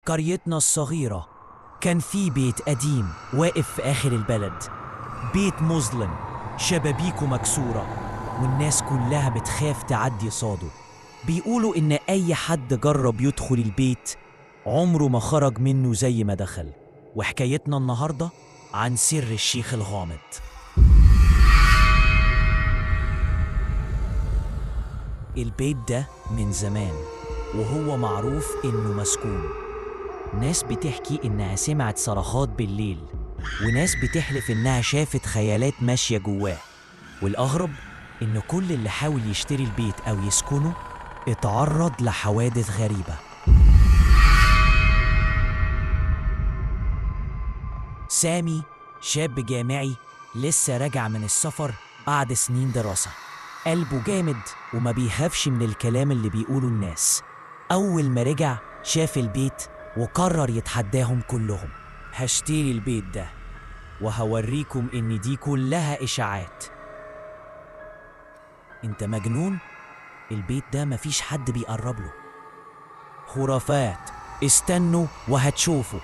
قريتنا الصغيرة كان في بيت قديم واقف في آخر البلد. بيت مظلم، شبابيكه مكسورة، والناس كلها بتخاف تعدي صاده. بيقولوا إن أي حد جرب يدخل البيت عمره ما خرج منه زي ما دخل. وحكايتنا النهاردة عن سر الشيخ الغامض. البيت ده من زمان وهو معروف إنه مسكون. ناس بتحكي إنها سمعت صرخات بالليل، وناس بتحلف إنها شافت خيالات ماشية جواه. والأغرب إن كل اللي حاول يشتري البيت أو يسكنه اتعرض لحوادث غريبة. سامي شاب جامعي لسه راجع من السفر بعد سنين دراسة. قلبه جامد وما بيخافش من الكلام اللي بيقوله الناس. أول ما رجع شاف البيت وقرر يتحداهم كلهم. هشتري البيت ده وهوريكم إن دي كلها إشاعات. انت مجنون؟ البيت ده مفيش حد بيقرب له، خرافات. استنوا وهتشوفوا.